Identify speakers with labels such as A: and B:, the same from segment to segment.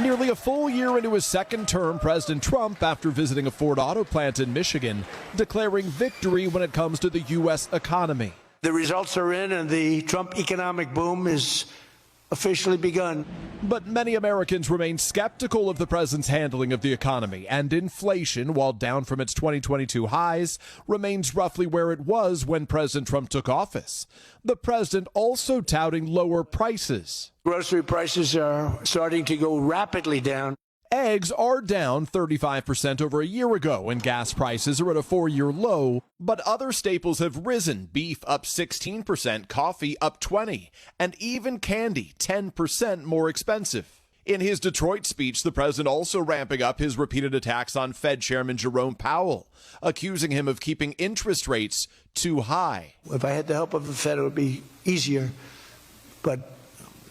A: Nearly a full year into his second term, President Trump, after visiting a Ford auto plant in Michigan, declaring victory when it comes to the U.S. economy.
B: The results are in, and the Trump economic boom is officially begun.
A: But many Americans remain skeptical of the president's handling of the economy, and inflation, while down from its 2022 highs, remains roughly where it was when President Trump took office. The president also touting lower prices.
B: Grocery prices are starting to go rapidly down.
A: Eggs are down 35% over a year ago, and gas prices are at a 4-year low. But other staples have risen. Beef up 16%, coffee up 20%, and even candy 10% more expensive. In his Detroit speech, the president also ramping up his repeated attacks on Fed Chairman Jerome Powell, accusing him of keeping interest rates too high.
B: If I had the help of the Fed, it would be easier, but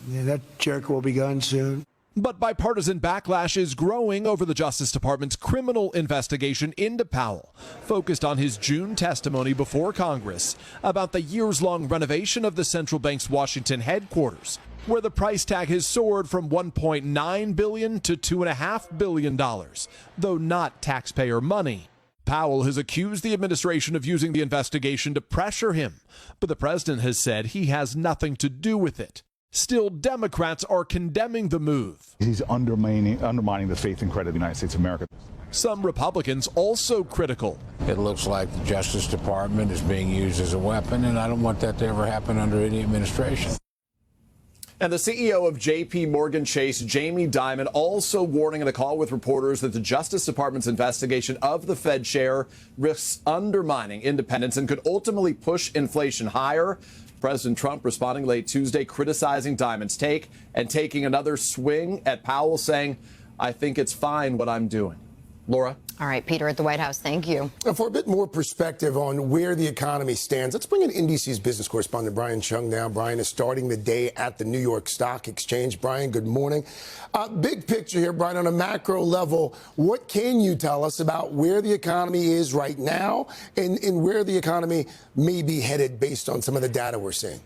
B: that jerk will be gone soon.
A: But bipartisan backlash is growing over the Justice Department's criminal investigation into Powell, focused on his June testimony before Congress about the years-long renovation of the central bank's Washington headquarters, where the price tag has soared from $1.9 billion to $2.5 billion, though not taxpayer money. Powell has accused the administration of using the investigation to pressure him, but the president has said he has nothing to do with it. Still, Democrats are condemning the move.
C: He's undermining the faith and credit of the United States of America.
A: Some Republicans also critical.
D: It looks like the Justice Department is being used as a weapon, and I don't want that to ever happen under any administration.
E: And the CEO of J.P. Morgan Chase, Jamie Dimon, also warning in a call with reporters that the Justice Department's investigation of the Fed chair risks undermining independence and could ultimately push inflation higher. President Trump responding late Tuesday, criticizing Dimon's take and taking another swing at Powell, saying, I think it's fine what I'm doing. Laura?
F: All right, Peter at the White House, thank you.
G: For a bit more perspective on where the economy stands, let's bring in NBC's business correspondent Brian Chung now. Brian is starting the day at the New York Stock Exchange. Brian, good morning. Big picture here, Brian, on a macro level, what can you tell us about where the economy is right now and where the economy may be headed based on some of the data we're seeing?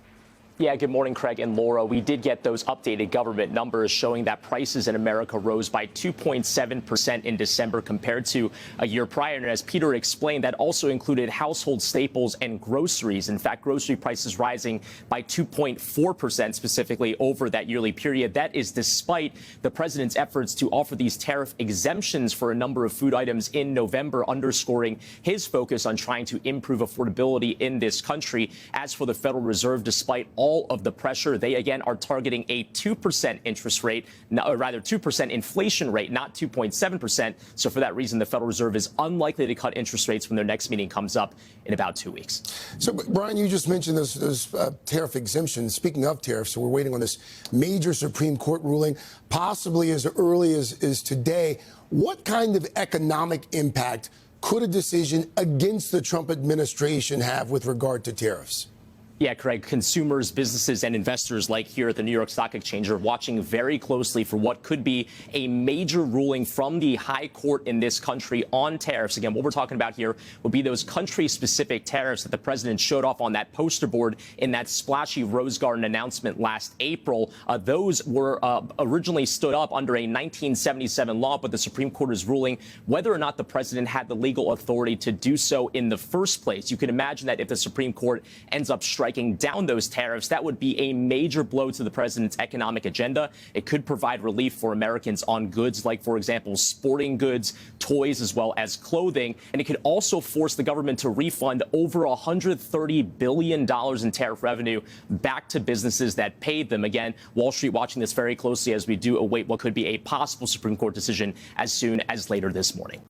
H: Yeah, good morning, Craig and Laura. We did get those updated government numbers showing that prices in America rose by 2.7% in December compared to a year prior. And as Peter explained, that also included household staples and groceries. In fact, grocery prices rising by 2.4% specifically over that yearly period. That is despite the president's efforts to offer these tariff exemptions for a number of food items in November, underscoring his focus on trying to improve affordability in this country. As for the Federal Reserve, despite all of the pressure, they again are targeting a 2% interest rate, or rather 2% inflation rate, not 2.7%. So for that reason, the Federal Reserve is unlikely to cut interest rates when their next meeting comes up in about 2 weeks.
G: So, Brian, you just mentioned those tariff exemptions. Speaking of tariffs, so we're waiting on this major Supreme Court ruling, possibly as early as today. What kind of economic impact could a decision against the Trump administration have with regard to tariffs?
H: Yeah, Craig, consumers, businesses, and investors like here at the New York Stock Exchange are watching very closely for what could be a major ruling from the high court in this country on tariffs. Again, what we're talking about here would be those country-specific tariffs that the president showed off on that poster board in that splashy Rose Garden announcement last April. Those were originally stood up under a 1977 law, but the Supreme Court is ruling whether or not the president had the legal authority to do so in the first place. You can imagine that if the Supreme Court ends up striking down those tariffs, that would be a major blow to the president's economic agenda. It could provide relief for Americans on goods like, for example, sporting goods, toys, as well as clothing. And it could also force the government to refund over $130 billion in tariff revenue back to businesses that paid them. Again, Wall Street watching this very closely as we do await what could be a possible Supreme Court decision as soon as later this morning.